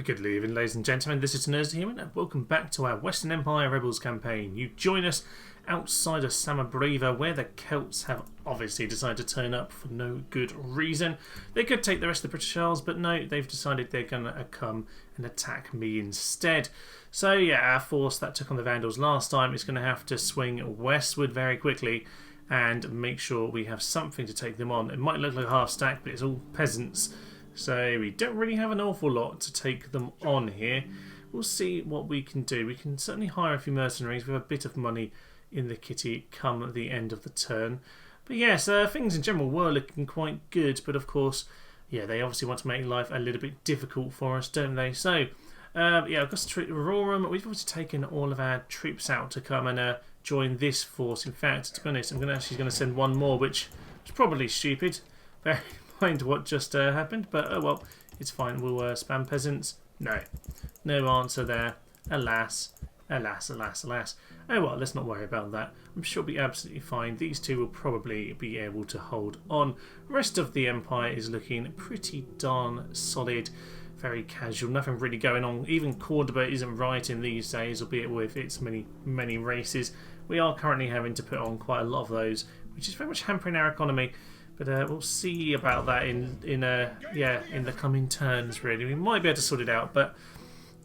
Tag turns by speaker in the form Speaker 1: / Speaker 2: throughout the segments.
Speaker 1: Good evening, ladies and gentlemen. This is Thursday here, and welcome back to our Western Empire Rebels campaign. You join us outside of Samabriva, where the Celts have obviously decided to turn up for no good reason. They could take the rest of the British Isles, but no, they've decided they're going to come and attack me instead. So yeah, our force that took on the Vandals last time is going to have to swing westward very quickly and make sure we have something to take them on. It might look like a half stack, but it's all peasants. So we don't really have an awful lot to take them on here. We'll see what we can do. We can certainly hire a few mercenaries with a bit of money in the kitty come the end of the turn. But yes, things in general were looking quite good. But of course, yeah, they obviously want to make life a little bit difficult for us, don't they? So, yeah, I've got to treat Aurorum. We've obviously taken all of our troops out to come and join this force. In fact, to be honest, I'm actually going to send one more, which is probably stupid. Very mind what just happened, but oh well, it's fine. We'll spam peasants. No answer there. Alas, alas, alas, alas. Oh well, let's not worry about that. I'm sure it'll be absolutely fine. These two will probably be able to hold on. The rest of the empire is looking pretty darn solid. Very casual, nothing really going on. Even Cordoba isn't right in these days, albeit with its many races. We are currently having to put on quite a lot of those, which is very much hampering our economy. But we'll see about that in the coming turns. Really, we might be able to sort it out. But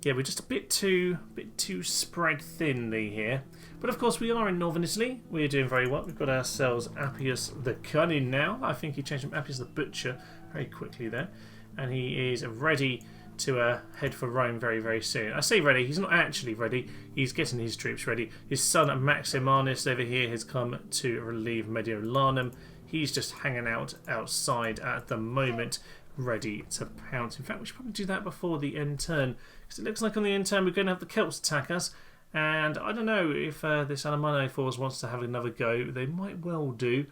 Speaker 1: yeah, we're just a bit too spread thinly here. But of course, we are in northern Italy. We're doing very well. We've got ourselves Appius the Cunning now. I think he changed from Appius the Butcher very quickly there, and he is ready to head for Rome very, very soon. I say ready. He's not actually ready. He's getting his troops ready. His son Maximanus over here has come to relieve Mediolanum. He's just hanging out outside at the moment, ready to pounce. In fact, we should probably do that before the end turn, because it looks like on the end turn we're going to have the Celts attack us. And I don't know if this Alemanni force wants to have another go. They might well do.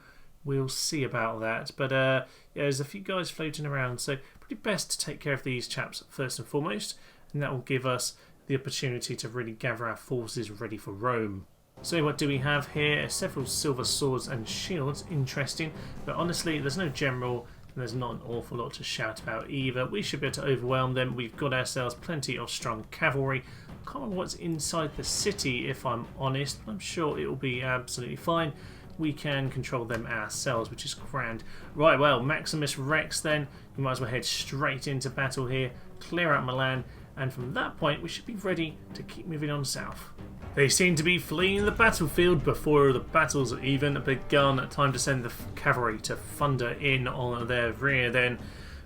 Speaker 1: We'll see about that. But yeah, there's a few guys floating around, so probably best to take care of these chaps first and foremost, and that will give us the opportunity to really gather our forces ready for Rome. So what do we have here? Several silver swords and shields, interesting, but honestly there's no general and there's not an awful lot to shout about either. We should be able to overwhelm them. We've got ourselves plenty of strong cavalry. I can't remember what's inside the city if I'm honest, but I'm sure it will be absolutely fine. We can control them ourselves, which is grand. Right, well, Maximus Rex then, we might as well head straight into battle here, clear out Milan, and from that point we should be ready to keep moving on south. They seem to be fleeing the battlefield before the battles have even begun. Time to send the cavalry to thunder in on their rear then.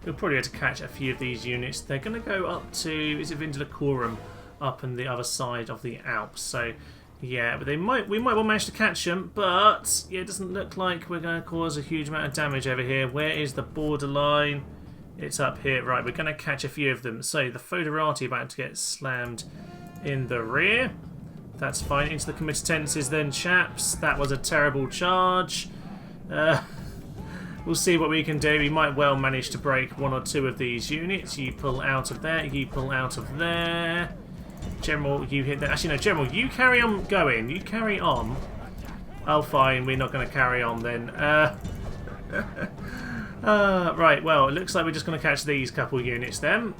Speaker 1: We'll probably have to catch a few of these units. They're going to go up to, is it Vindelicorum, up on the other side of the Alps. So yeah, but we might well manage to catch them, but yeah, it doesn't look like we're going to cause a huge amount of damage over here. Where is the borderline? It's up here. Right, we're going to catch a few of them. So the Foederati about to get slammed in the rear. That's fine. Into the committenses then, chaps. That was a terrible charge. We'll see what we can do. We might well manage to break one or two of these units. You pull out of there. You pull out of there. General, you hit that. Actually, no, General, you carry on going. You carry on. Oh, fine. We're not going to carry on then. Right, well, it looks like we're just going to catch these couple units then.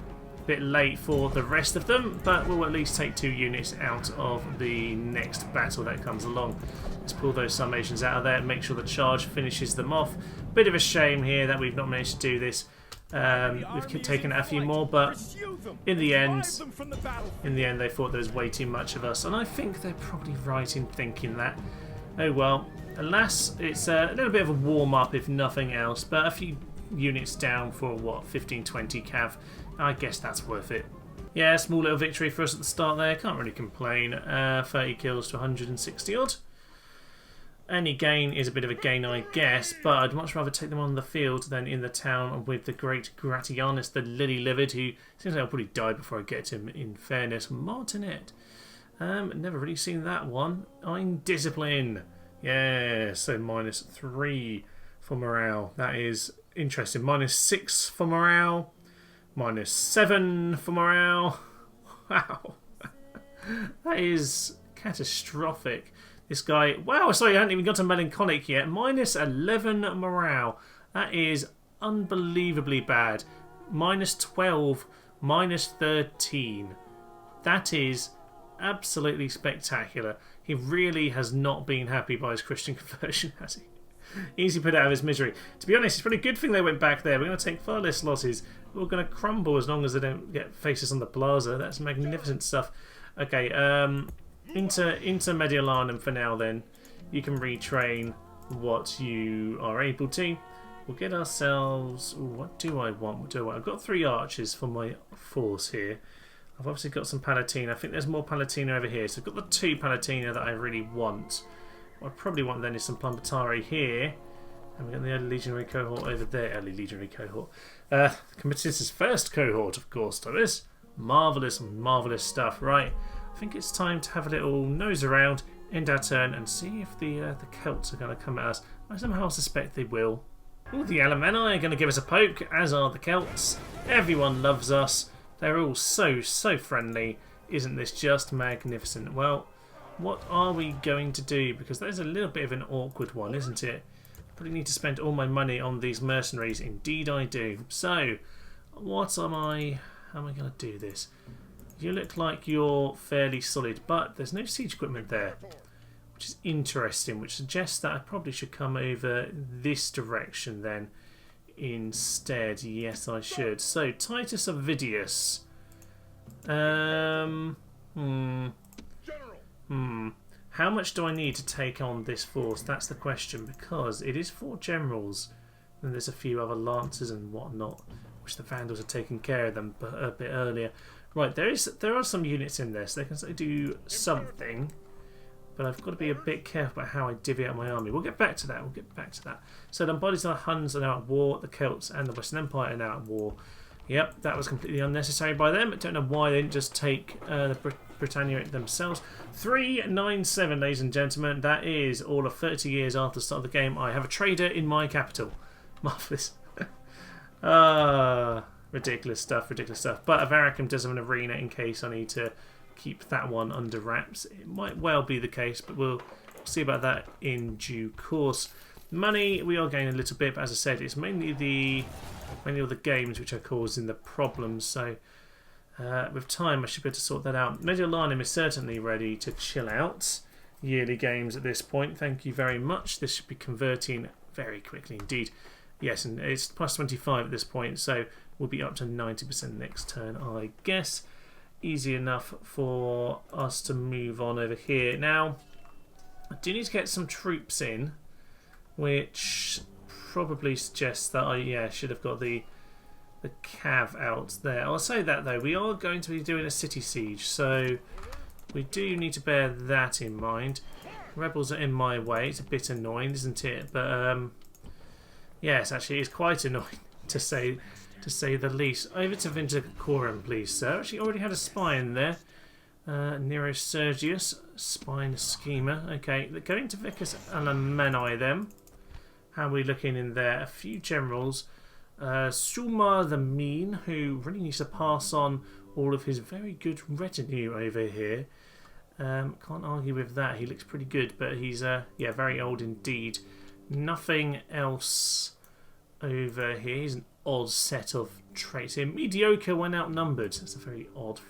Speaker 1: Bit late for the rest of them, but we'll at least take 2 units out of the next battle that comes along. Let's pull those summations out of there and make sure the charge finishes them off. Bit of a shame here that we've not managed to do this. We've taken a few more, but in the end they thought there was way too much of us, and I think they're probably right in thinking that. Oh well, alas, it's a little bit of a warm-up if nothing else, but a few units down for what, 15-20 cav. I guess that's worth it. Yeah, small little victory for us at the start there. Can't really complain. 30 kills to 160 odd. Any gain is a bit of a gain, I guess, but I'd much rather take them on the field than in the town with the great Gratianus, the lily-livered, who seems like I'll probably die before I get him, in fairness. Martinet. Never really seen that one. I'm discipline. Yeah, so -3 for morale. That is interesting. -6 for morale. -7 for morale. Wow. That is catastrophic. This guy... Wow, sorry, I hadn't even got to melancholic yet. -11 morale. That is unbelievably bad. -12 minus 13. That is absolutely spectacular. He really has not been happy by his Christian conversion, has he? Easy put out of his misery. To be honest, it's probably a good thing they went back there. We're going to take far less losses. We're going to crumble as long as they don't get faces on the plaza. That's magnificent stuff. Okay, into Milan for now then. You can retrain what you are able to. We'll get ourselves... Ooh, what do I want? What do I want? I've got 3 archers for my force here. I've obviously got some Palatina. I think there's more Palatina over here. So I've got the 2 Palatina that I really want. What I probably want then is some Plumbatari here. And we've got the early legionary cohort over there. Early legionary cohort. Committus' first cohort, of course, Thomas. Marvellous, marvellous stuff. Right. I think it's time to have a little nose around, end our turn, and see if the Celts are going to come at us. I somehow suspect they will. Ooh, the Alemanni are going to give us a poke, as are the Celts. Everyone loves us. They're all so friendly. Isn't this just magnificent? Well, what are we going to do? Because that is a little bit of an awkward one, isn't it? Probably need to spend all my money on these mercenaries. Indeed I do. So, how am I going to do this? You look like you're fairly solid, but there's no siege equipment there, which is interesting, which suggests that I probably should come over this direction then instead. Yes, I should. So, Titus Ovidius. How much do I need to take on this force? That's the question, because it is 4 generals, and there's a few other lancers and whatnot, which the Vandals are taking care of them a bit earlier. Right, there are some units in there, so they can certainly do something, but I've got to be a bit careful about how I divvy out my army. We'll get back to that. So the bodies of the Huns are now at war, the Celts and the Western Empire are now at war. Yep, that was completely unnecessary by them. I don't know why they didn't just take the Britannia themselves. 397, ladies and gentlemen. That is all of 30 years after the start of the game. I have a trader in my capital. Marvellous. Ridiculous stuff, ridiculous stuff. But Avaricum does have an arena in case I need to keep that one under wraps. It might well be the case, but we'll see about that in due course. Money, we are gaining a little bit, but as I said, it's mainly all the games which are causing the problems. So with time, I should be able to sort that out. Mediolanum is certainly ready to chill out. Yearly games at this point. Thank you very much. This should be converting very quickly indeed. Yes, and it's plus 25 at this point, so we'll be up to 90% next turn, I guess. Easy enough for us to move on over here. Now, I do need to get some troops in, which probably suggests that I should have got the cav out there. I'll say that though, we are going to be doing a city siege, so we do need to bear that in mind. Rebels are in my way. It's a bit annoying, isn't it? But yes, actually, it's quite annoying to say the least. Over to Vindicorum, please, sir. Actually, already had a spy in there. Nero Sergius, spine schemer. Okay, going to Vicus Alemanni then. How are we looking in there? A few generals. Suma the Mean, who really needs to pass on all of his very good retinue over here. Can't argue with that. He looks pretty good, but he's very old indeed. Nothing else over here. He's an odd set of traits here. Mediocre when outnumbered. That's a very odd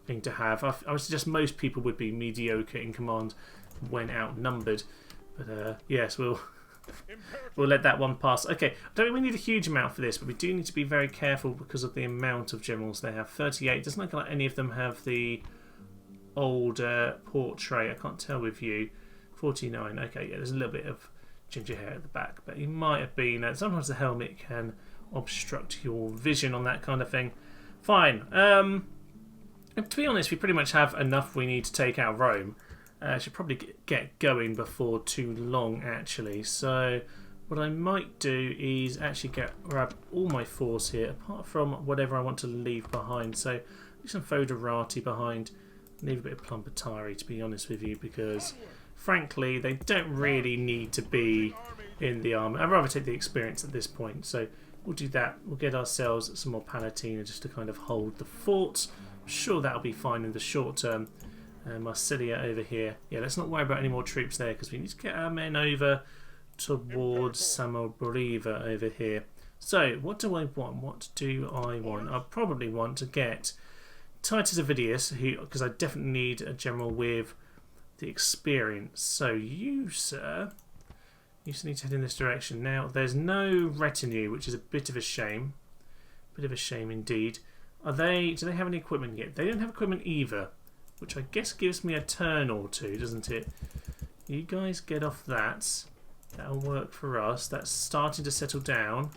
Speaker 1: thing to have. I would suggest most people would be mediocre in command when outnumbered. But yes, we'll let that one pass. Okay, I don't think we need a huge amount for this, but we do need to be very careful because of the amount of generals they have. 38. Doesn't look like any of them have the old portrait. I can't tell with you. 49. Okay, yeah, there's a little bit of ginger hair at the back, but he might have been. Sometimes the helmet can obstruct your vision on that kind of thing. Fine. To be honest, we pretty much have enough we need to take out Rome. Should probably get going before too long, actually. So what I might do is actually grab all my force here, apart from whatever I want to leave behind. So leave some Foderati behind, leave a bit of Plumbatari, to be honest with you, because frankly they don't really need to be in the army. I'd rather take the experience at this point. So we'll do that. We'll get ourselves some more Palatina just to kind of hold the fort. I'm sure that'll be fine in the short term. Marsilia over here. Yeah, let's not worry about any more troops there because we need to get our men over towards Samobariva over here. So, what do I want? What do I want? I probably want to get Titus Ovidius, because I definitely need a general with the experience. So, you, sir, you need to head in this direction. Now, there's no retinue, which is a bit of a shame. Bit of a shame indeed. Do they have any equipment yet? They don't have equipment either, which I guess gives me a turn or two, doesn't it? You guys get off that. That'll work for us. That's starting to settle down.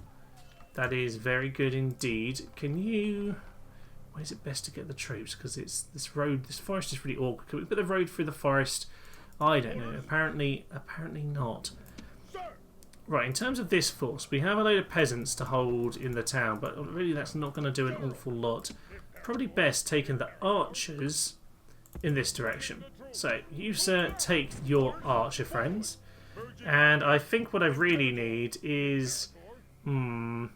Speaker 1: That is very good indeed. Can you... Where's it best to get the troops? Because it's this forest is really awkward. Can we put the road through the forest? I don't know. Apparently not. Right, in terms of this force, we have a load of peasants to hold in the town, but really that's not going to do an awful lot. Probably best taking the archers in this direction. So, you, sir, take your archer friends. And I think what I really need is... Palatina.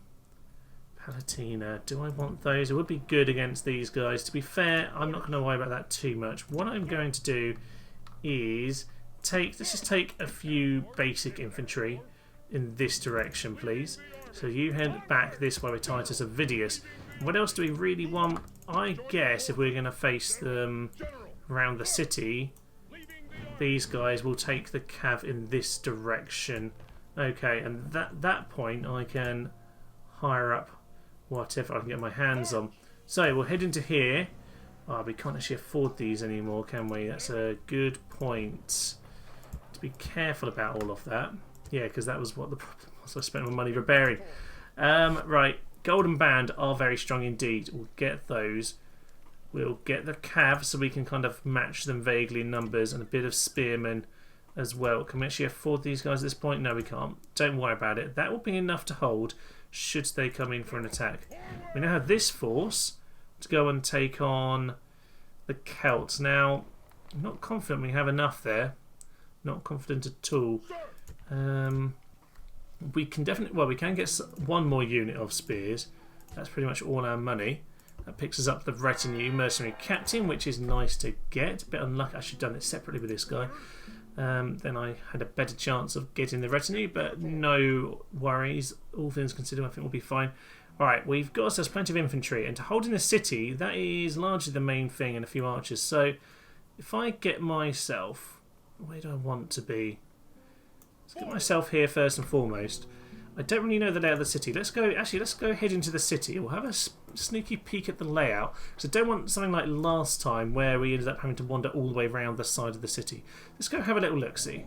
Speaker 1: Do I want those? It would be good against these guys. To be fair, I'm not going to worry about that too much. What I'm going to do is let's just take a few basic infantry in this direction, please. So you head back this way with Titus Ovidius. What else do we really want? I guess if we're going to face them around the city, these guys will take the cav in this direction. Okay, and at that point I can hire up whatever I can get my hands on. So we'll head into here. Oh, we can't actually afford these anymore, can we? That's a good point. To be careful about all of that. Yeah, because that was what the problem was. I spent my money repairing. Right, Golden Band are very strong indeed. We'll get those. We'll get the cav so we can kind of match them vaguely in numbers, and a bit of spearmen as well. Can we actually afford these guys at this point? No, we can't. Don't worry about it. That will be enough to hold should they come in for an attack. We now have this force to go and take on the Celts. Now, I'm not confident we have enough there. Not confident at all. We can definitely... Well, we can get one more unit of spears. That's pretty much all our money. That picks us up the retinue mercenary captain, which is nice to get. A bit unlucky. I should have done it separately with this guy. Then I had a better chance of getting the retinue, but no worries. All things considered, I think we'll be fine. Alright, we've got ourselves plenty of infantry, and to hold in the city, that is largely the main thing, and a few archers. So, if I get myself... Where do I want to be? Let's get myself here first and foremost. I don't really know the layout of the city. Let's go head into the city. We'll have a sneaky peek at the layout, because I don't want something like last time where we ended up having to wander all the way around the side of the city. Let's go have a little look-see.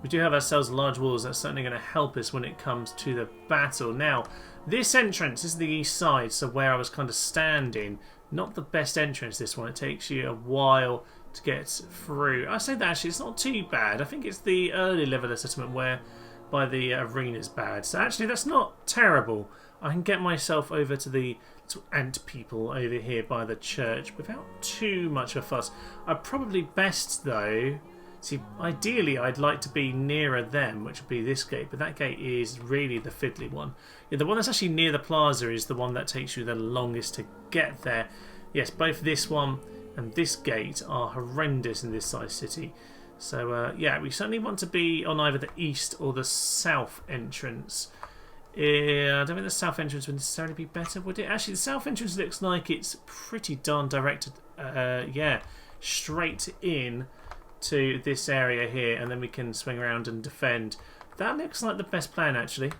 Speaker 1: We do have ourselves large walls. That's certainly going to help us when it comes to the battle. Now, this entrance is the east side, so where I was kind of standing. Not the best entrance, this one. It takes you a while to get through. I say that actually, it's not too bad. I think it's the early level of settlement where by the arena's bad. So actually that's not terrible. I can get myself over to the little ant people over here by the church without too much of a fuss. I'd probably best though... See, ideally I'd like to be nearer them, which would be this gate, but that gate is really the fiddly one. Yeah, the one that's actually near the plaza is the one that takes you the longest to get there. Yes, both this one and this gate are horrendous in this size city. So, yeah, we certainly want to be on either the east or the south entrance. I don't think the south entrance would necessarily be better, would it? Actually, the south entrance looks like it's pretty darn directed, yeah, straight in to this area here, and then we can swing around and defend. That looks like the best plan, actually.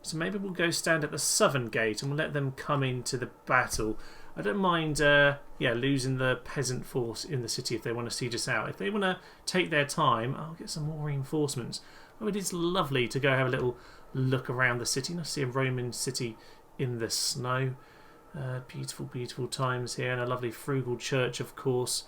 Speaker 1: So maybe we'll go stand at the southern gate and we'll let them come into the battle. I don't mind, yeah, losing the peasant force in the city if they want to siege us out. If they want to take their time, I'll get some more reinforcements. Oh, it is lovely to go have a little look around the city. And I see a Roman city in the snow. Beautiful, beautiful times here, and a lovely frugal church, of course.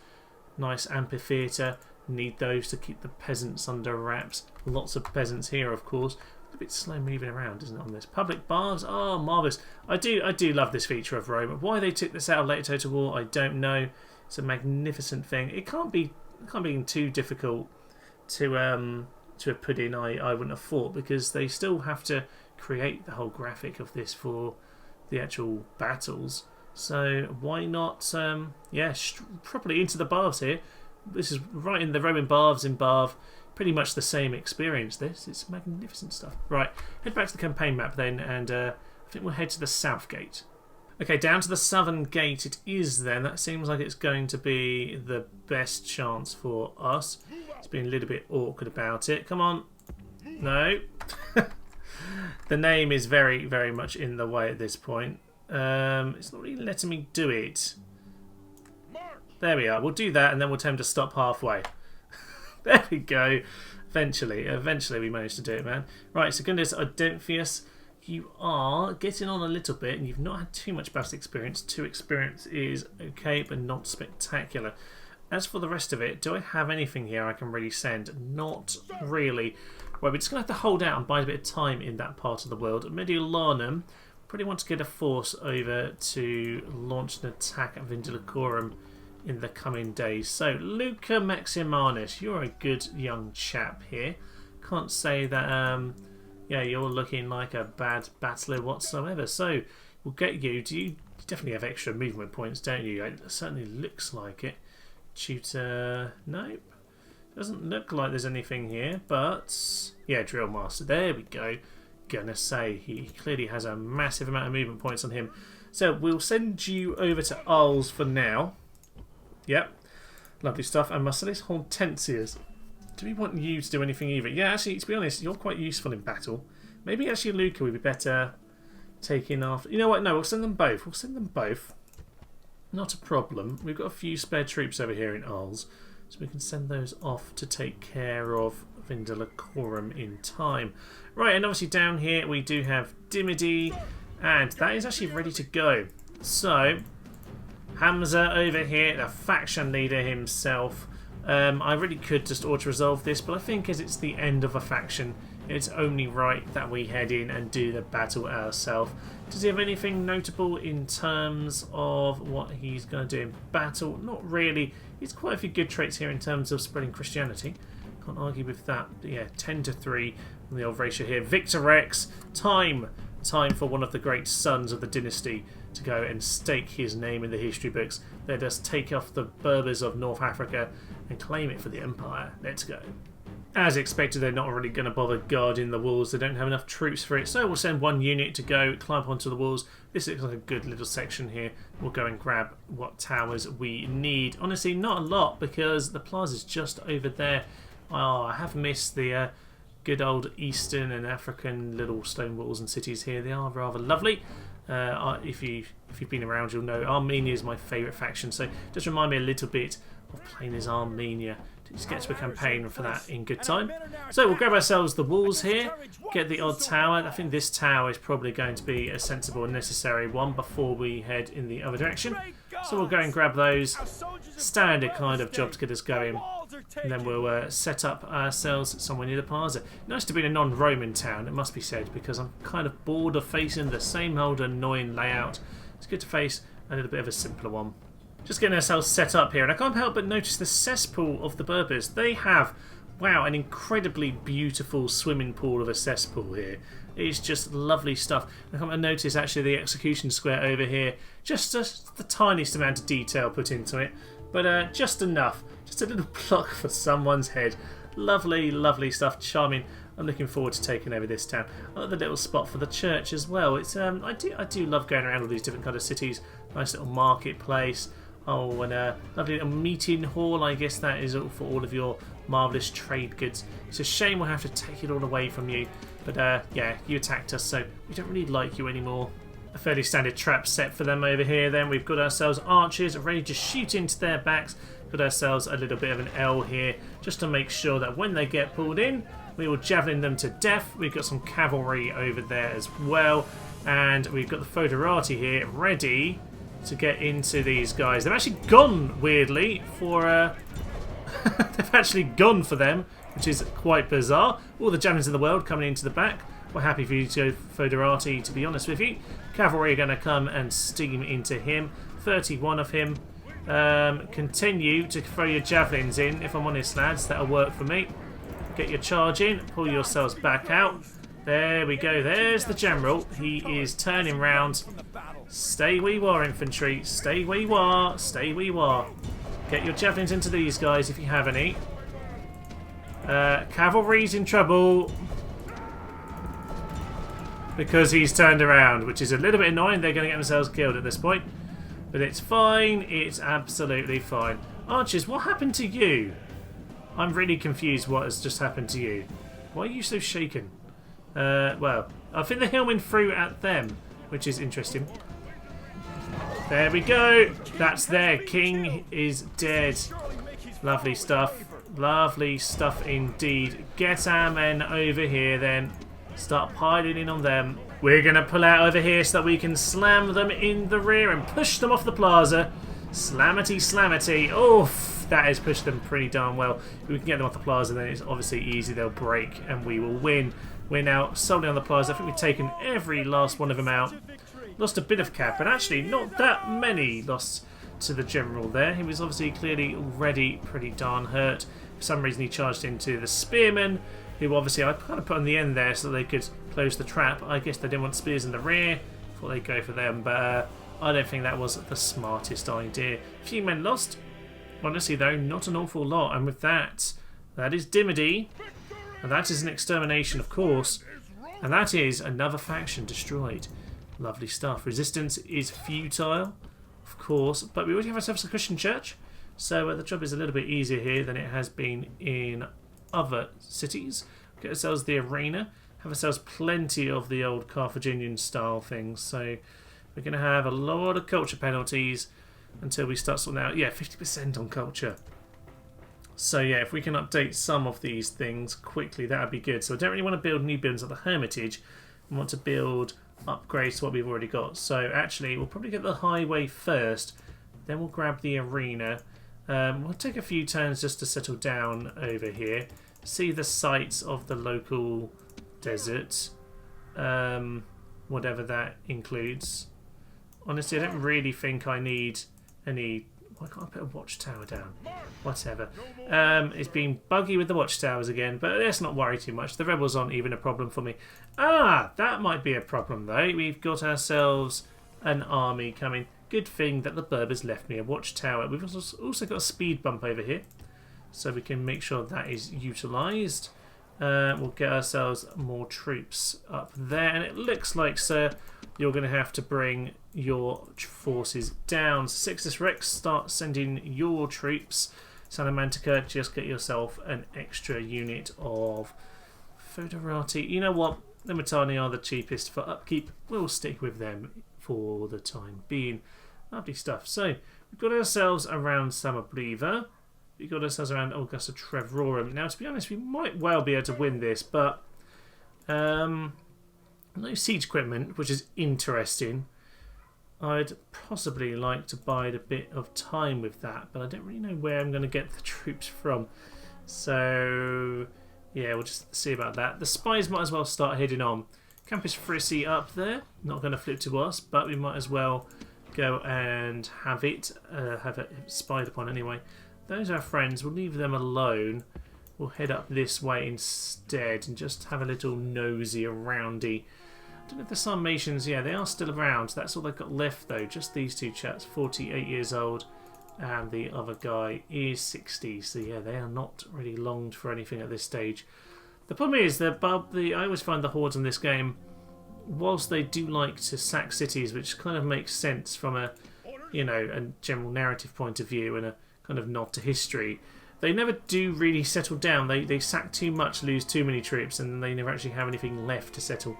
Speaker 1: Nice amphitheatre. Need those to keep the peasants under wraps. Lots of peasants here, of course. A bit slow moving around, isn't it, on this? Public baths, oh, marvellous. I do love this feature of Rome. Why they took this out of later Total War, I don't know. It's a magnificent thing. It can't be too difficult to have put in. I wouldn't have thought, because they still have to create the whole graphic of this for the actual battles. So why not, yeah, properly into the baths here. This is right in the Roman baths in Bath. pretty much the same experience, this. It's magnificent stuff. Right, head back to the campaign map then, and I think we'll head to the south gate. Okay, down to the southern gate it is then. That seems like it's going to be the best chance for us. It's been a little bit awkward about it. Come on. No. The name is very, very much in the way at this point. It's not really letting me do it. There we are. We'll do that and then we'll tell him to stop halfway. There we go. Eventually we managed to do it, man. Right, Secundus Odenthius, you are getting on a little bit and you've not had too much battle experience. 2 experience is okay, but not spectacular. As for the rest of it, do I have anything here I can really send? Not really. Well, we're just going to have to hold out and bide a bit of time in that part of the world. Mediolanum, pretty want to get a force over to launch an attack at Vindelicorum in the coming days. So, Luca Maximanus, you're a good young chap here. Can't say that, yeah, you're looking like a bad battler whatsoever. So, we'll get you. You definitely have extra movement points, don't you? It certainly looks like it. Tutor, nope. Doesn't look like there's anything here, but yeah, Drill Master. There we go. Gonna say he clearly has a massive amount of movement points on him. So we'll send you over to Arles for now. Yep, lovely stuff. And Marcellus Hortensius. Do we want you to do anything either? Yeah, actually, to be honest, you're quite useful in battle. Maybe actually Luca would be better taking after. You know what? No, we'll send them both. We'll send them both. Not a problem. We've got a few spare troops over here in Arles. So we can send those off to take care of Vindelicorum in time. Right, and obviously down here we do have Dimity, and that is actually ready to go. So, Hamza over here, the faction leader himself. I really could just auto-resolve this, but I think as it's the end of a faction, it's only right that we head in and do the battle ourselves. Does he have anything notable in terms of what he's going to do in battle? Not really. He's quite a few good traits here in terms of spreading Christianity. Can't argue with that. But yeah, 10-3 on the old ratio here. Victor Rex, time for one of the great sons of the dynasty to go and stake his name in the history books. Let us take off the Berbers of North Africa and claim it for the Empire. Let's go. As expected, they're not really going to bother guarding the walls. They don't have enough troops for it. So we'll send one unit to go climb onto the walls. This looks like a good little section here. We'll go and grab what towers we need. Honestly, not a lot because the plaza's just over there. Oh, I have missed the good old Eastern and African little stone walls and cities here. They are rather lovely. If you've been around, you'll know Armenia is my favourite faction. So just remind me a little bit of playing as Armenia. Just get to a campaign for that in good time. So we'll grab ourselves the walls here, get the odd tower. I think this tower is probably going to be a sensible and necessary one before we head in the other direction. So we'll go and grab those. Standard kind of job to get us going. And then we'll set up ourselves somewhere near the plaza. Nice to be in a non-Roman town, it must be said, because I'm kind of bored of facing the same old annoying layout. It's good to face a little bit of a simpler one. Just getting ourselves set up here, and I can't help but notice the cesspool of the Berbers. They have, wow, an incredibly beautiful swimming pool of a cesspool here. It's just lovely stuff. I can't notice actually the execution square over here. Just the tiniest amount of detail put into it, but just enough. Just a little pluck for someone's head. Lovely, lovely stuff. Charming. I'm looking forward to taking over this town. I love the little spot for the church as well. It's I do love going around all these different kind of cities. Nice little marketplace. Oh, and a lovely little meeting hall. I guess that is all for all of your marvellous trade goods. It's a shame we'll have to take it all away from you. But yeah, you attacked us, so we don't really like you anymore. A fairly standard trap set for them over here. Then we've got ourselves archers ready to shoot into their backs. Got ourselves a little bit of an L here, just to make sure that when they get pulled in, we will javelin them to death. We've got some cavalry over there as well. And we've got the Foderati here ready to get into these guys. They've actually gone, weirdly, for they've actually gone for them, which is quite bizarre. All the javelins in the world coming into the back. We're happy for you to go Foderati, to be honest with you. Cavalry are going to come and steam into him. 31 of him. Continue to throw your javelins in, if I'm honest, lads. That'll work for me. Get your charge in. Pull yourselves back out. There we go. There's the general. He is turning round. Stay where you are, infantry. Stay where you are. Stay where you are. Get your javelins into these guys if you have any. Cavalry's in trouble because he's turned around, which is a little bit annoying. They're going to get themselves killed at this point. But it's fine. It's absolutely fine. Archers, what happened to you? I'm really confused what has just happened to you. Why are you so shaken? Well, I think the hillmen threw at them, which is interesting. There we go. That's their king is dead. Lovely stuff. Lovely stuff indeed. Get our men over here then. Start piling in on them. We're going to pull out over here so that we can slam them in the rear and push them off the plaza. Slamity, slamity. Oof, that has pushed them pretty darn well. If we can get them off the plaza, then it's obviously easy. They'll break and we will win. We're now solely on the plaza. I think we've taken every last one of them out. Lost a bit of cap, but actually not that many lost to the general there. He was obviously clearly already pretty darn hurt. For some reason he charged into the spearmen, who obviously I kind of put on the end there so they could close the trap. I guess they didn't want spears in the rear. Thought they'd go for them, but I don't think that was the smartest idea. A few men lost. Honestly though, not an awful lot. And with that, that is Dimity. And that is an extermination, of course. And that is another faction destroyed. Lovely stuff. Resistance is futile, of course. But we already have ourselves a Christian church. So the job is a little bit easier here than it has been in other cities. Get ourselves the arena. Have ourselves plenty of the old Carthaginian style things. So we're going to have a lot of culture penalties until we start sorting out. Yeah, 50% on culture. So yeah, if we can update some of these things quickly, that would be good. So I don't really want to build new buildings at the Hermitage. I want to build upgrades to what we've already got. So actually, we'll probably get the highway first. Then we'll grab the arena. We'll take a few turns just to settle down over here. See the sights of the local desert. Whatever that includes. Honestly, I don't really think I need any... Why can't I put a watchtower down? Whatever. It's been buggy with the watchtowers again, but let's not worry too much. The rebels aren't even a problem for me. Ah, that might be a problem though. We've got ourselves an army coming. Good thing that the Berbers left me a watchtower. We've also got a speed bump over here, so we can make sure that is utilised. We'll get ourselves more troops up there, and it looks like, sir, you're going to have to bring your forces down. Sixtus Rex, start sending your troops. Salamantica, just get yourself an extra unit of Foderati. You know what? The Mitanni are the cheapest for upkeep. We'll stick with them for the time being. Lovely stuff. So, we've got ourselves around Samabriva. We've got ourselves around Augusta Trevorum. Now, to be honest, we might well be able to win this, but no siege equipment, which is interesting. I'd possibly like to bide a bit of time with that, but I don't really know where I'm going to get the troops from. So, yeah, we'll just see about that. The spies might as well start heading on. Campus Frissi up there. Not going to flip to us, but we might as well go and have it spied upon anyway. Those are our friends. We'll leave them alone. We'll head up this way instead and just have a little nosy aroundy. I don't know if the Sarmatians, yeah, they are still around. That's all they've got left though. Just these two chaps, 48 years old, and the other guy is 60. So yeah, they are not really longed for anything at this stage. The problem is that I always find the hordes in this game, whilst they do like to sack cities, which kind of makes sense from a, you know, a general narrative point of view and a kind of nod to history, they never do really settle down. They sack too much, lose too many troops, and they never actually have anything left to settle,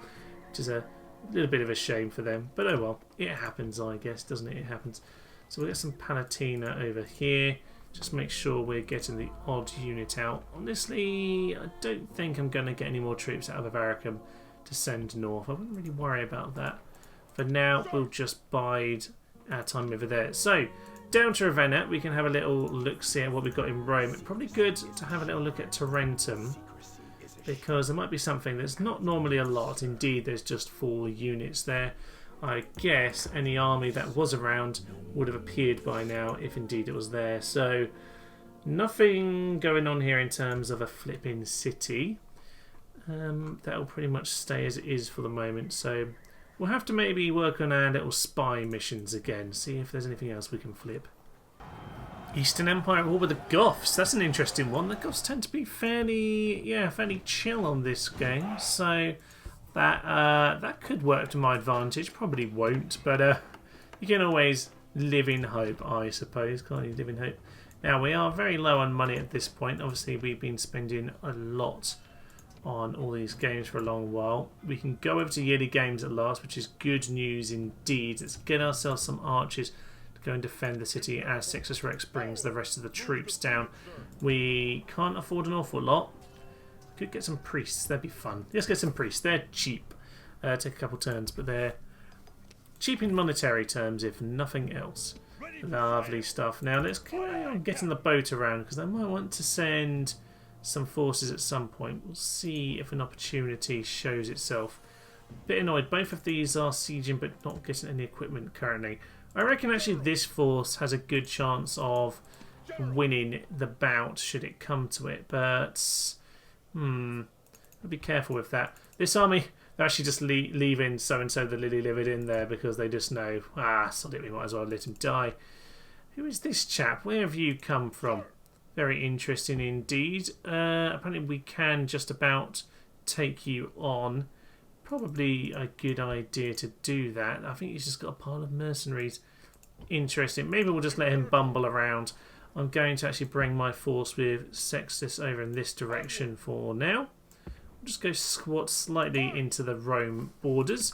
Speaker 1: which is a little bit of a shame for them. But oh well, it happens, I guess, doesn't it? It happens. So we'll get some Palatina over here. Just make sure we're getting the odd unit out. Honestly, I don't think I'm going to get any more troops out of Avaricum to send north. I wouldn't really worry about that. For now, we'll just bide our time over there. So, down to Ravenna, we can have a little look-see at what we've got in Rome. Probably good to have a little look at Tarentum, because there might be something that's not normally a lot. Indeed, there's just 4 units there. I guess any army that was around would have appeared by now, if indeed it was there. So, nothing going on here in terms of a flipping city. That'll pretty much stay as it is for the moment. So, we'll have to maybe work on our little spy missions again. See if there's anything else we can flip. Eastern Empire war with the Goths. That's an interesting one. The Goths tend to be fairly chill on this game, so that could work to my advantage. Probably won't, but you can always live in hope, I suppose. Can't you live in hope? Now we are very low on money at this point. Obviously, we've been spending a lot on all these games for a long while. We can go over to yearly games at last, which is good news indeed. Let's get ourselves some archers. Go and defend the city as Sextus Rex brings the rest of the troops down. We can't afford an awful lot. Could get some priests, that'd be fun. Let's get some priests, they're cheap. Take a couple turns, but they're cheap in monetary terms, if nothing else. Lovely stuff. Now let's get in the boat around, because I might want to send some forces at some point. We'll see if an opportunity shows itself. Bit annoyed, both of these are sieging but not getting any equipment currently. I reckon actually this force has a good chance of winning the bout should it come to it, but I'll be careful with that. This army, they're actually just leaving so-and-so the lily-livered in there because they just know, sod it, we might as well let him die. Who is this chap? Where have you come from? Very interesting indeed. Apparently we can just about take you on. Probably a good idea to do that. I think he's just got a pile of mercenaries. Interesting. Maybe we'll just let him bumble around. I'm going to actually bring my force with Sextus over in this direction for now. We'll just go squat slightly into the Rome borders.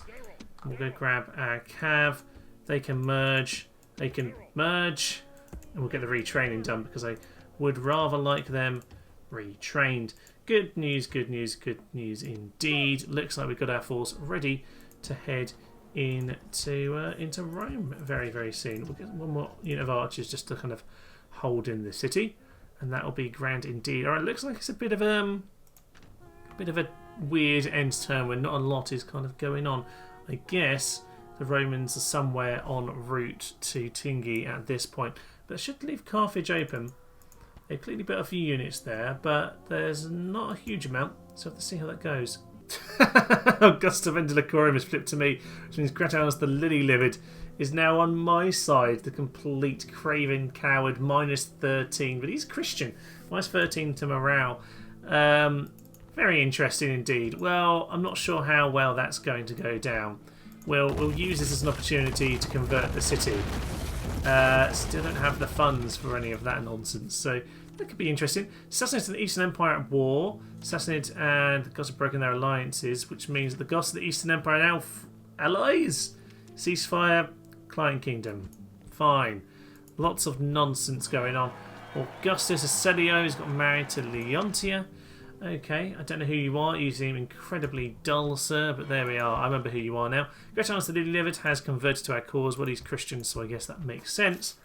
Speaker 1: We'll go grab our cav. They can merge. They can merge. And we'll get the retraining done because I would rather like them retrained. Good news, good news, good news indeed. Looks like we've got our force ready to head into Rome very, very soon. We'll get one more unit of archers just to kind of hold in the city, and that'll be grand indeed. Alright, looks like it's a bit of a weird end turn where not a lot is kind of going on. I guess the Romans are somewhere en route to Tingi at this point, but it should leave Carthage open. They clearly put a few units there, but there's not a huge amount, so we'll have to see how that goes. Augusta Vendilacorum has flipped to me, which means Gratianus the Lily-Livered is now on my side, the complete craven coward, minus 13, but he's Christian, minus 13 to morale. Very interesting indeed. Well, I'm not sure how well that's going to go down. We'll use this as an opportunity to convert the city. Still don't have the funds for any of that nonsense, so that could be interesting. Sassanid and the Eastern Empire at war. Sassanid and the Goths have broken their alliances, which means the Goths of the Eastern Empire are now allies. Ceasefire, Client Kingdom. Fine. Lots of nonsense going on. Augustus Aselio has got married to Leontia. Okay, I don't know who you are. You seem incredibly dull, sir, but there we are. I remember who you are now. Gratianus the Lily-Livered has converted to our cause. Well, he's Christian, so I guess that makes sense.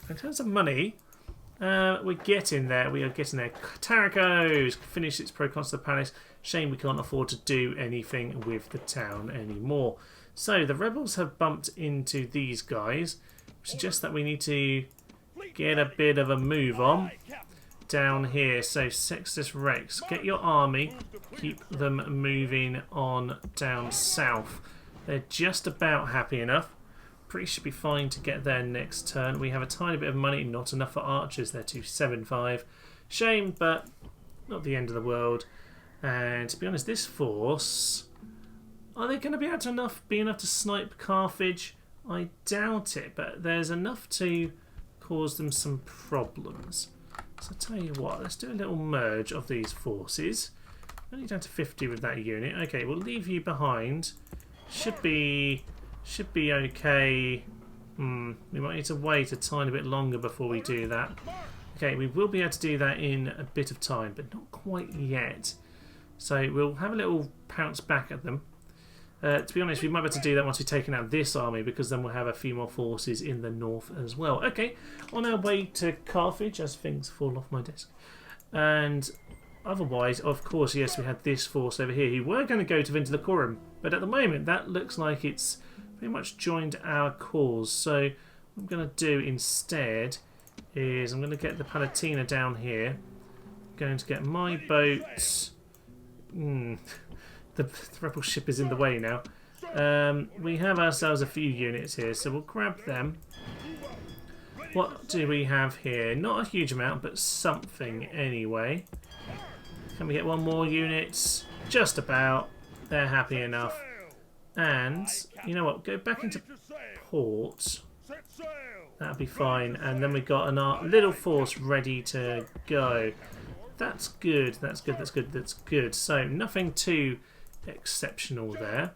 Speaker 1: In terms of money, we're getting there. We are getting there. Taraco's finished its proconsular palace. Shame we can't afford to do anything with the town anymore. So the rebels have bumped into these guys, which suggests that we need to get a bit of a move on. Down here, so Sextus Rex, get your army, keep them moving on down south. They're just about happy enough. Pretty should be fine to get there next turn. We have a tiny bit of money, not enough for archers. They're 275. Shame, but not the end of the world. And to be honest, this force, are they going to be able to be enough to snipe Carthage? I doubt it, but there's enough to cause them some problems. So I'll tell you what, let's do a little merge of these forces. Only down to 50 with that unit. Okay, we'll leave you behind. Should be okay. We might need to wait a tiny bit longer before we do that. Okay, we will be able to do that in a bit of time, but not quite yet. So we'll have a little pounce back at them. To be honest, we might be able to do that once we've taken out this army, because then we'll have a few more forces in the north as well. Okay, on our way to Carthage as things fall off my desk. And otherwise, of course, yes, we had this force over here who were going to go to Vendilacorum, but at the moment that looks like it's pretty much joined our cause. So what I'm going to do instead is I'm going to get the Palatina down here. I'm going to get my boats. The rebel ship is in the way now. We have ourselves a few units here, so we'll grab them. What do we have here? Not a huge amount, but something anyway. Can we get one more unit? Just about. They're happy enough. And, you know what? Go back into port. That'll be fine. And then we've got a little force ready to go. That's good. That's good. That's good. That's good. So, nothing too exceptional there.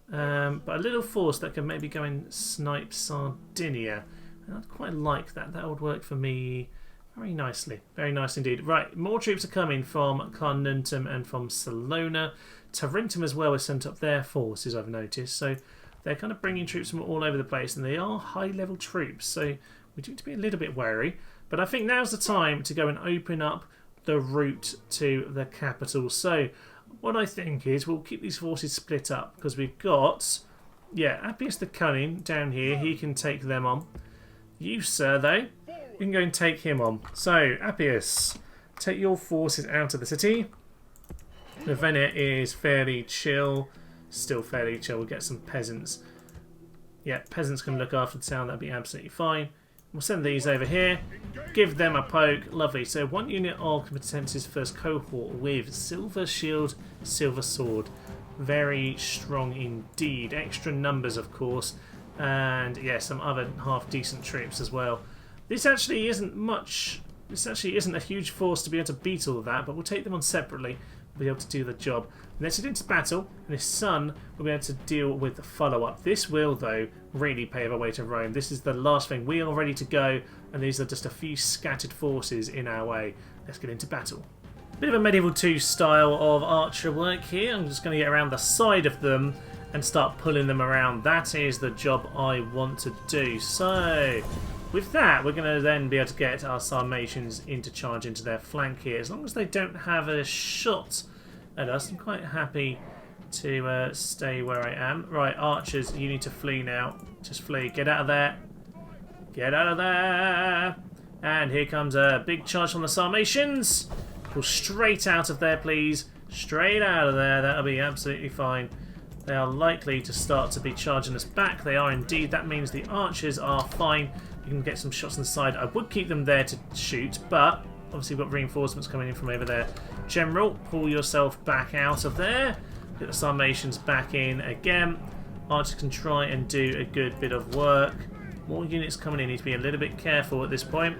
Speaker 1: But a little force that can maybe go and snipe Sardinia. And I'd quite like that. That would work for me very nicely. Very nice indeed. Right, more troops are coming from Carnuntum and from Salona. Tarentum as well has sent up their forces, I've noticed. So they're kind of bringing troops from all over the place, and they are high-level troops. So we do need to be a little bit wary. But I think now's the time to go and open up the route to the capital. So what I think is we'll keep these forces split up, because we've got, yeah, Appius the Cunning down here. He can take them on. You, sir, though, you can go and take him on. So, Appius, take your forces out of the city. Ravenna is fairly chill. Still fairly chill. We'll get some peasants. Yeah, peasants can look after the town. That'll be absolutely fine. We'll send these over here. Give them a poke. Lovely. So, 1 unit of competences first cohort with Silver Shield, Silver Sword. Very strong indeed. Extra numbers, of course. And yeah, some other half-decent troops as well. This actually isn't much. This actually isn't a huge force to be able to beat all of that, but we'll take them on separately. We'll be able to do the job. And let's head into battle, and his son will be able to deal with the follow-up. This will, though, really pave our way to Rome. This is the last thing. We are ready to go, and these are just a few scattered forces in our way. Let's get into battle. Bit of a Medieval 2 style of archer work here. I'm just going to get around the side of them and start pulling them around. That is the job I want to do. So, with that, we're going to then be able to get our Sarmatians into charge into their flank here. As long as they don't have a shot at us, I'm quite happy to stay where I am. Right, archers, you need to flee now. Just flee. Get out of there. Get out of there. And here comes a big charge from the Sarmatians. Pull straight out of there, please. Straight out of there. That'll be absolutely fine. They are likely to start to be charging us back. They are indeed. That means the archers are fine. You can get some shots on the side. I would keep them there to shoot, but obviously we've got reinforcements coming in from over there. General, pull yourself back out of there. Get the Sarmatians back in again. Archers can try and do a good bit of work. More units coming in. Need to be a little bit careful at this point.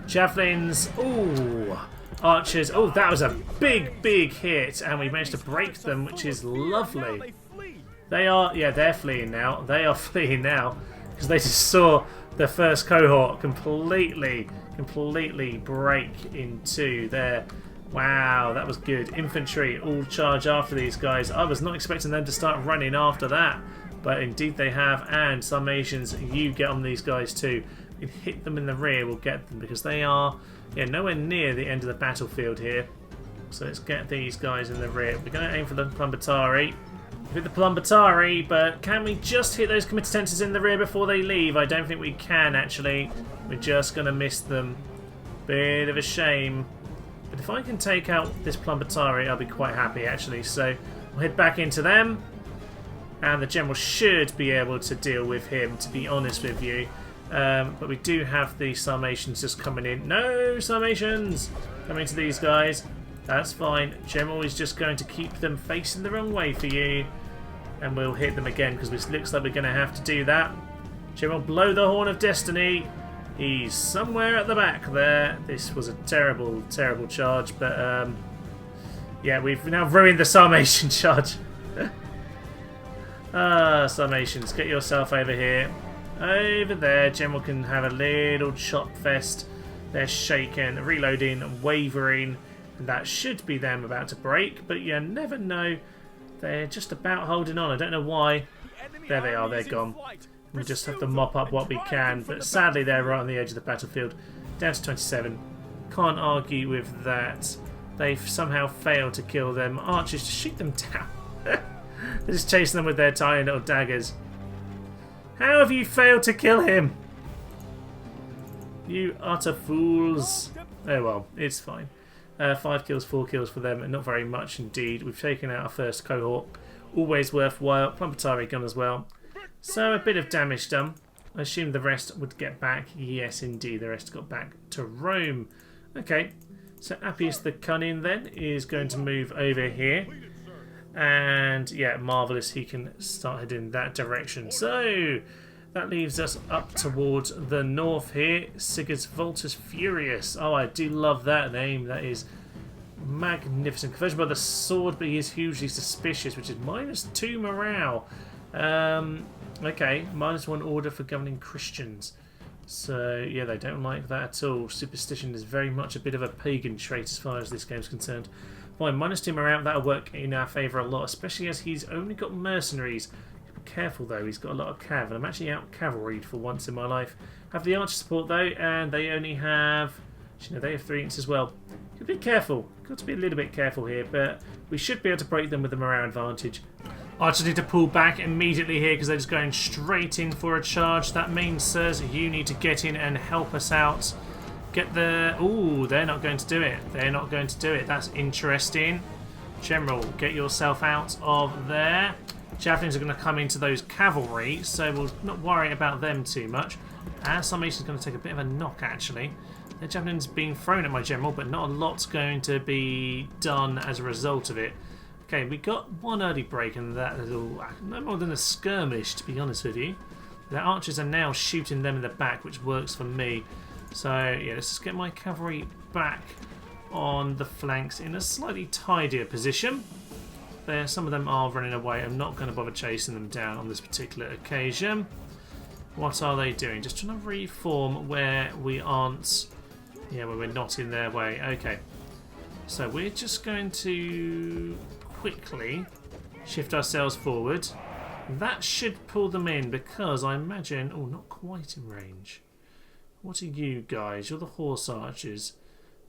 Speaker 1: Javelins. Ooh. Archers. Oh, that was a big, big hit, and we managed to break them, which is lovely. They are, yeah, they're fleeing now. They are fleeing now because they just saw the first cohort completely break in two there. Wow, that was good. Infantry all charge after these guys. I was not expecting them to start running after that, but indeed they have. And Sarmatians, you get on these guys too. We can hit them in the rear, we'll get them because they are, yeah, nowhere near the end of the battlefield here. So let's get these guys in the rear. We're going to aim for the Plumbatari. Hit the Plumbatari, but can we just hit those committenses in the rear before they leave? I don't think we can, actually. We're just going to miss them. Bit of a shame. But if I can take out this Plumbatari, I'll be quite happy, actually. So we'll head back into them. And the general should be able to deal with him, to be honest with you. But we do have the Sarmatians just coming in. No Sarmatians coming to these guys. That's fine. General is just going to keep them facing the wrong way for you. And we'll hit them again because it looks like we're going to have to do that. General, blow the horn of destiny. He's somewhere at the back there. This was a terrible, terrible charge. But yeah, we've now ruined the Sarmatian charge. Sarmatians, get yourself over here. Over there. General can have a little chop fest. They're shaking, reloading, wavering. And that should be them about to break, but you never know. They're just about holding on. I don't know why. There they are. They're gone. We just have to mop up what we can, but sadly they're right on the edge of the battlefield. Down to 27. Can't argue with that. They've somehow failed to kill them. Archers, just shoot them down. They're just chasing them with their tiny little daggers. How have you failed to kill him? You utter fools. Oh well, it's fine. 5 kills, 4 kills for them, and not very much indeed. We've taken out our first cohort. Always worthwhile. Plumbatari gun as well. So a bit of damage done. I assume the rest would get back. Yes, indeed, the rest got back to Rome. Okay, so Appius the Cunning then is going to move over here. And yeah, marvellous, he can start heading that direction. So that leaves us up towards the north here. Sigisvoltus Furious. Oh, I do love that name. That is magnificent. Conversion by the sword, but he is hugely suspicious, which is -2 morale. Okay, -1 order for governing Christians. So yeah, they don't like that at all. Superstition is very much a bit of a pagan trait as far as this game's concerned. Fine, -2 morale, that'll work in our favour a lot, especially as he's only got mercenaries. Be careful though, he's got a lot of cav, and I'm actually out cavalried for once in my life. Have the archer support though, and they only have, you know, they have 3 inches as well. Got to be careful, got to be a little bit careful here, but we should be able to break them with the morale advantage. Archers need to pull back immediately here because they're just going straight in for a charge. That means, sirs, you need to get in and help us out. Get the... Ooh, they're not going to do it. They're not going to do it. That's interesting. General, get yourself out of there. Javelins are going to come into those cavalry, so we'll not worry about them too much. Our Sarmatian's going to take a bit of a knock, actually. The javelin's being thrown at my general, but not a lot's going to be done as a result of it. Okay, we got one early break, and that is all, no more than a skirmish, to be honest with you. The archers are now shooting them in the back, which works for me. So, yeah, let's just get my cavalry back on the flanks in a slightly tidier position. There, some of them are running away. I'm not going to bother chasing them down on this particular occasion. What are they doing? Just trying to reform where we aren't... Yeah, where we're not in their way. Okay. So we're just going to quickly shift ourselves forward. That should pull them in because I imagine... Oh, not quite in range. What are you guys? You're the horse archers.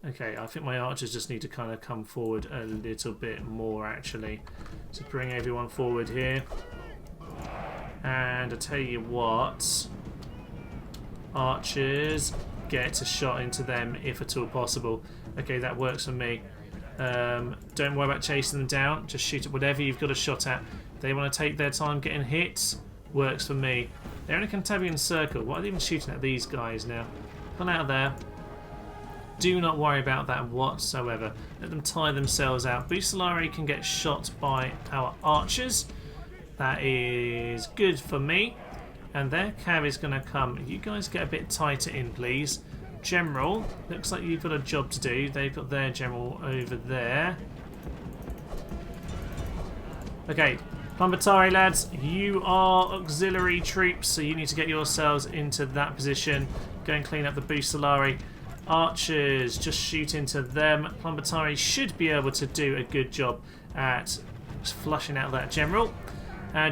Speaker 1: Okay, I think my archers just need to kind of come forward a little bit more, actually. To bring everyone forward here. And I tell you what, archers, get a shot into them if at all possible. Okay, that works for me. Don't worry about chasing them down. Just shoot at whatever you've got a shot at. They want to take their time getting hits. Works for me. They're in a Cantabrian circle. Why are they even shooting at these guys now? Pull out of there. Do not worry about that whatsoever. Let them tire themselves out. Bucellari can get shot by our archers. That is good for me. And their cav is going to come. You guys get a bit tighter in, please. General, looks like you've got a job to do. They've got their general over there. Okay, Plumbatari lads, you are auxiliary troops, so you need to get yourselves into that position. Go and clean up the Bucellari. Archers, just shoot into them. Plumbatari should be able to do a good job at flushing out that general.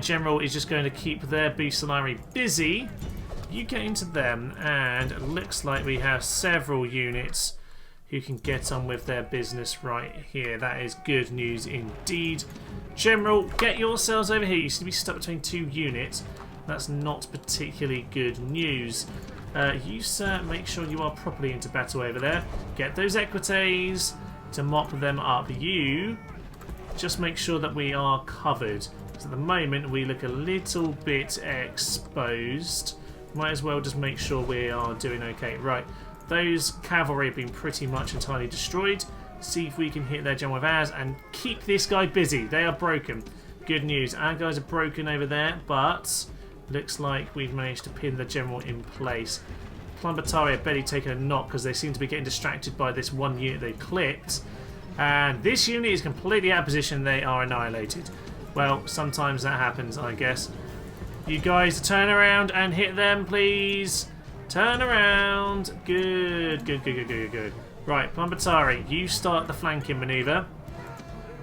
Speaker 1: General is just going to keep their Bucellari busy. You get into them, and it looks like we have several units who can get on with their business right here. That is good news indeed. General, get yourselves over here. You seem to be stuck between 2 units. That's not particularly good news. You, sir, make sure you are properly into battle over there. Get those equites to mop them up. You just make sure that we are covered. Because at the moment we look a little bit exposed. Might as well just make sure we are doing okay. Right, those cavalry have been pretty much entirely destroyed. See if we can hit their general with ours and keep this guy busy. They are broken. Good news. Our guys are broken over there, but looks like we've managed to pin the general in place. Plumbatari have barely taken a knock because they seem to be getting distracted by this one unit they clipped. And this unit is completely out of position. They are annihilated. Well, sometimes that happens, I guess. You guys turn around and hit them, please. Turn around. Good, good, good, good, good, good. Right, Plumbatari, you start the flanking manoeuvre.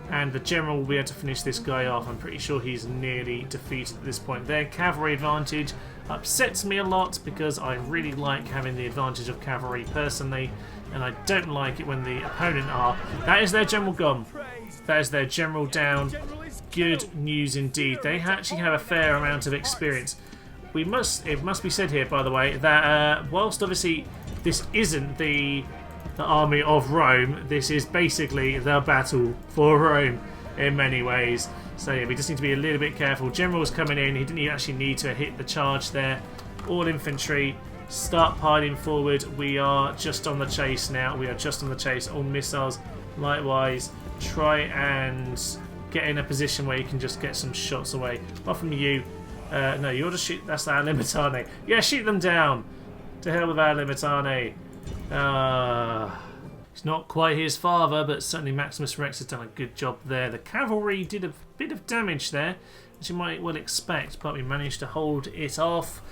Speaker 1: And the general will be able to finish this guy off. I'm pretty sure he's nearly defeated at this point. Their cavalry advantage upsets me a lot because I really like having the advantage of cavalry personally. And I don't like it when the opponent are. That is their general gone. That is their general down. Good news indeed. They actually have a fair amount of experience. It must be said here, by the way, that whilst obviously this isn't the army of Rome, this is basically the battle for Rome in many ways. So yeah, we just need to be a little bit careful. General's coming in. He didn't actually need to hit the charge there. all infantry. Start piling forward. We are just on the chase now. We are just on the chase. All missiles, likewise. Try and get in a position where you can just get some shots away. Apart from you. No, you ought to shoot. That's our Alemanni. Yeah, shoot them down. To hell with our Alemanni. He's not quite his father, but certainly Maximus Rex has done a good job there. The cavalry did a bit of damage there, as you might well expect, but we managed to hold it off.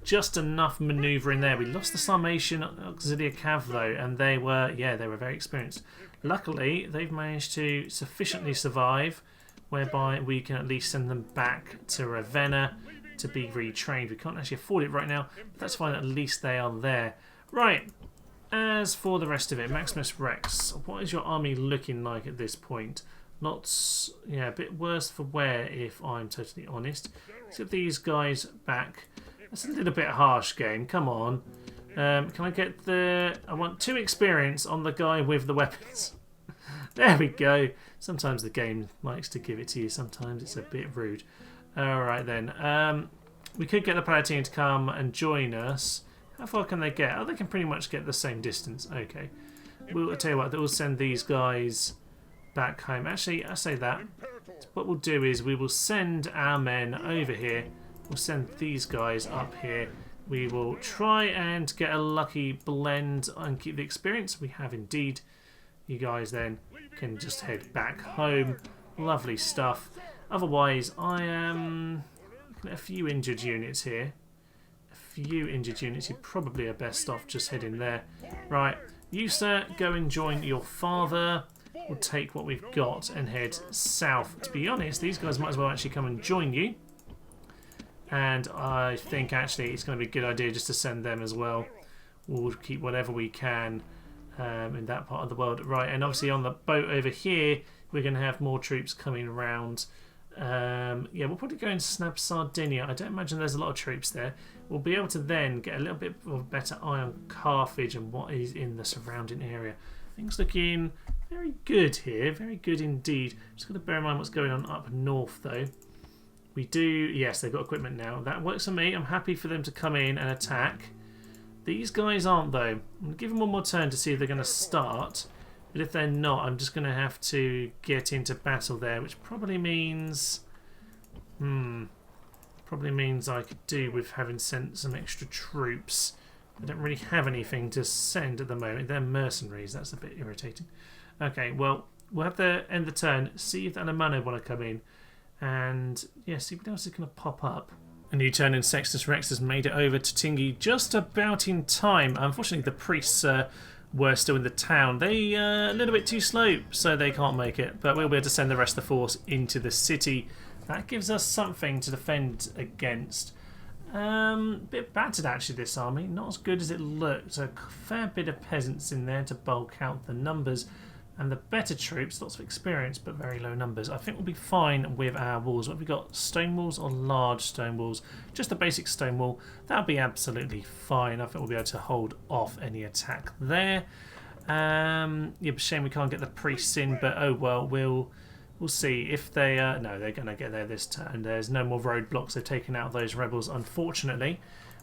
Speaker 1: Just enough manoeuvring there. We lost the Sarmatian Auxiliary Cav though, and they were very experienced. Luckily, they've managed to sufficiently survive, whereby we can at least send them back to Ravenna to be retrained. We can't actually afford it right now, but that's fine. At least they are there. Right. As for the rest of it, Maximus Rex, what is your army looking like at this point? A bit worse for wear, if I'm totally honest. Let's get these guys back. That's a little bit harsh, game. Come on. Can I get I want 2 experience on the guy with the weapons. There we go. Sometimes the game likes to give it to you. Sometimes it's a bit rude. Alright then. We could get the Palatine to come and join us. How far can they get? Oh, they can pretty much get the same distance. Okay. I'll tell you what, we'll send these guys back home. Actually, I say that. What we'll do is we will send our men over here. We'll send these guys up here. We will try and get a lucky blend and keep the experience. We have indeed. You guys then can just head back home. Lovely stuff. Otherwise, I am looking at a few injured units here. You probably are best off just heading there. Right, you sir, go and join your father. We'll take what we've got and head south. To be honest, these guys might as well actually come and join you. And I think actually it's going to be a good idea just to send them as well. We'll keep whatever we can in that part of the world. Right, and obviously on the boat over here, we're going to have more troops coming around. We'll probably go and snap Sardinia. I don't imagine there's a lot of troops there. We'll be able to then get a little bit of a better eye on Carthage and what is in the surrounding area. Things looking very good here, very good indeed. Just got to bear in mind what's going on up north though. We do, yes, they've got equipment now. That works for me. I'm happy for them to come in and attack. These guys aren't though. I'm going to give them one more turn to see if they're going to start. But if they're not, I'm just going to have to get into battle there, which probably means... Probably means I could do with having sent some extra troops. I don't really have anything to send at the moment. They're mercenaries. That's a bit irritating. Okay, well, we'll have to end the turn, see if the Alemanni want to come in, and yeah, see what else is going to pop up. A new turn in Sextus Rex has made it over to Tingi just about in time. Unfortunately, the priests were still in the town. They a little bit too slow, so they can't make it, but we'll be able to send the rest of the force into the city. That gives us something to defend against. Bit battered actually, this army. Not as good as it looked. A fair bit of peasants in there to bulk out the numbers. And the better troops, lots of experience, but very low numbers. I think we'll be fine with our walls. What have we got? Stone walls or large stone walls? Just a basic stone wall. That'll be absolutely fine. I think we'll be able to hold off any attack there. Shame we can't get the priests in, but oh well, we'll see if they... no, they're going to get there this turn. There's no more roadblocks. They've taken out those rebels, unfortunately.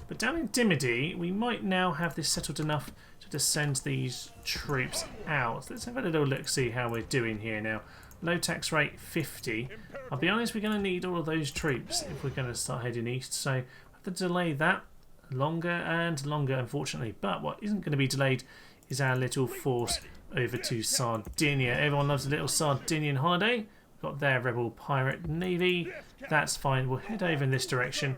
Speaker 1: But down in Dimity, we might now have this settled enough to send these troops out. Let's have a little look, see how we're doing here now. Low tax rate 50. I'll be honest, we're going to need all of those troops if we're going to start heading east. So I have to delay that longer and longer, unfortunately. But what isn't going to be delayed is our little force over to Sardinia. Everyone loves a little Sardinian holiday. We've got their rebel pirate navy. That's fine. We'll head over in this direction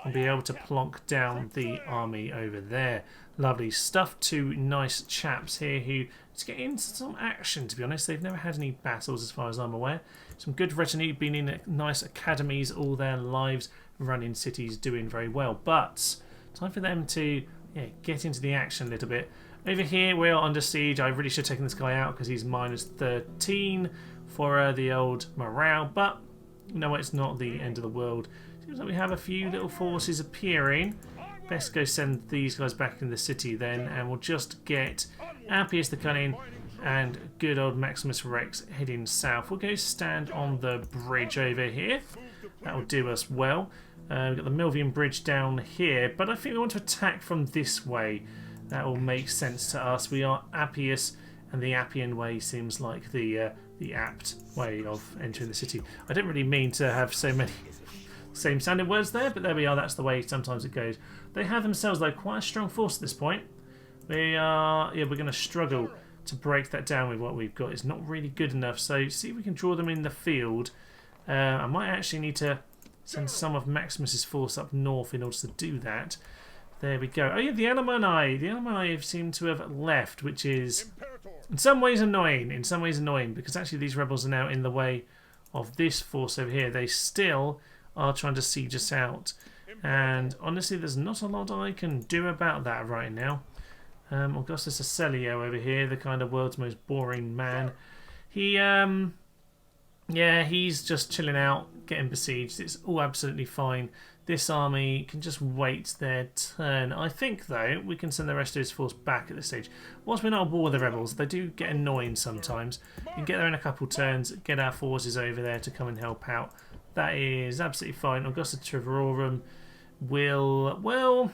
Speaker 1: and be able to plonk down the army over there. Lovely stuff. 2 nice chaps here who just get into some action, to be honest. They've never had any battles as far as I'm aware. Some good retinue, been in nice academies all their lives, running cities, doing very well. But time for them to get into the action a little bit. Over here we are under siege. I really should have taken this guy out because he's minus 13 for the old morale. But no, it's not the end of the world. Seems like we have a few little forces appearing. Best go send these guys back in the city then, and we'll just get Appius the Cunning and good old Maximus Rex heading south. We'll go stand on the bridge over here. That will do us well. We've got the Milvian Bridge down here, but I think we want to attack from this way. That will make sense to us. We are Appius, and the Appian way seems like the apt way of entering the city. I didn't really mean to have so many same sounding words there, but there we are. That's the way sometimes it goes. They have themselves, though, quite a strong force at this point. We're going to struggle to break that down with what we've got. It's not really good enough. So see if we can draw them in the field. I might actually need to send some of Maximus's force up north in order to do that. There we go. Oh yeah, the Alemanni. The Alemanni seem to have left, which is in some ways annoying. In some ways annoying, because actually these rebels are now in the way of this force over here. They still are trying to siege us out. And honestly, there's not a lot I can do about that right now. Augustus Aselio over here, the kind of world's most boring man. He, yeah, he's just chilling out, getting besieged. It's all absolutely fine. This army can just wait their turn. I think, though, we can send the rest of his force back at this stage. Whilst we're not at war with the rebels, they do get annoying sometimes. We can get there in a couple turns, get our forces over there to come and help out. That is absolutely fine. Augusta Trevorum will, well,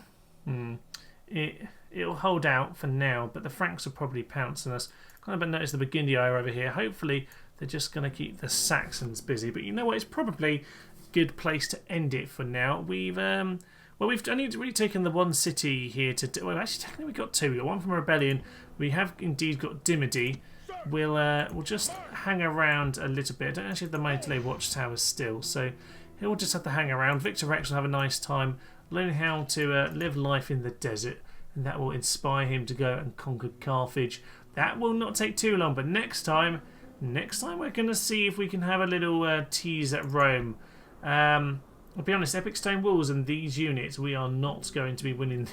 Speaker 1: it'll hold out for now, but the Franks will probably pounce on us. Kind of notice the Burgundy are over here. Hopefully, they're just going to keep the Saxons busy. But you know what? It's probably a good place to end it for now. We've only really taken the one city here to do. Well, actually, technically, we've got two. We've got one from a rebellion. We have indeed got Dimity. We'll just hang around a little bit. I don't actually have the money to lay watchtowers still, so he'll just have to hang around. Victor Rex will have a nice time learning how to live life in the desert, and that will inspire him to go and conquer Carthage. That will not take too long, but next time we're going to see if we can have a little tease at Rome. I'll be honest, Epic Stone Walls and these units, we are not going to be winning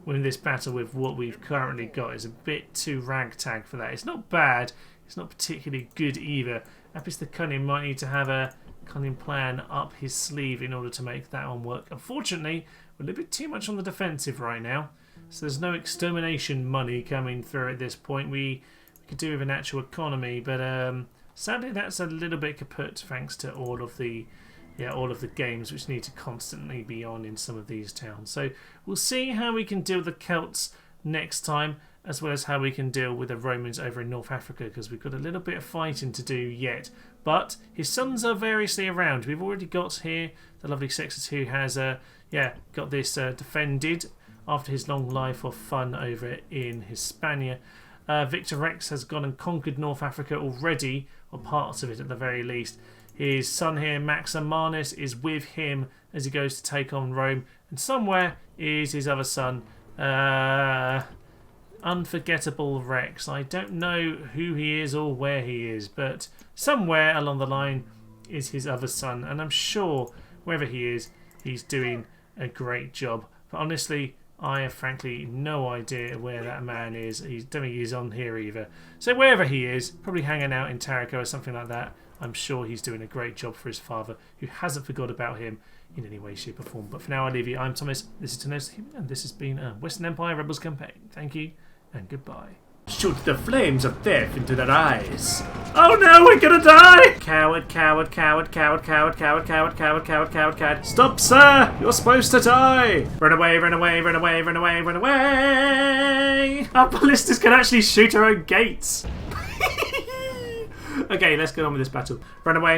Speaker 1: this battle with what we've currently got. It's a bit too ragtag for that. It's not bad, it's not particularly good either. Appius the Cunning might need to have a cunning plan up his sleeve in order to make that one work. Unfortunately, we're a little bit too much on the defensive right now, so there's no extermination money coming through at this point. We could do with an actual economy, but sadly that's a little bit kaput thanks to all of the games which need to constantly be on in some of these towns. So we'll see how we can deal with the Celts next time, as well as how we can deal with the Romans over in North Africa, because we've got a little bit of fighting to do yet. But his sons are variously around. We've already got here the lovely Sextus, who has got this defended after his long life of fun over in Hispania. Victor Rex has gone and conquered North Africa already, or parts of it at the very least. His son here, Maximanus, is with him as he goes to take on Rome. And somewhere is his other son, Unforgettable Rex. I don't know who he is or where he is, but somewhere along the line is his other son. And I'm sure, wherever he is, he's doing a great job. But honestly, I have frankly no idea where that man is. I don't think he's on here either. So wherever he is, probably hanging out in Tarico or something like that, I'm sure he's doing a great job for his father, who hasn't forgot about him in any way, shape or form. But for now, I leave you. I'm Thomas, this is Tenos, and this has been a Western Empire Rebels campaign. Thank you, and goodbye. Shoot the flames of death into their eyes. Oh no, we're gonna die! Coward, coward, coward, coward, coward, coward, coward, coward, coward, coward, coward. Stop, sir! You're supposed to die! Run away, run away, run away, run away, run away! Our ballistas can actually shoot our own gates! Okay, let's get on with this battle. Run away.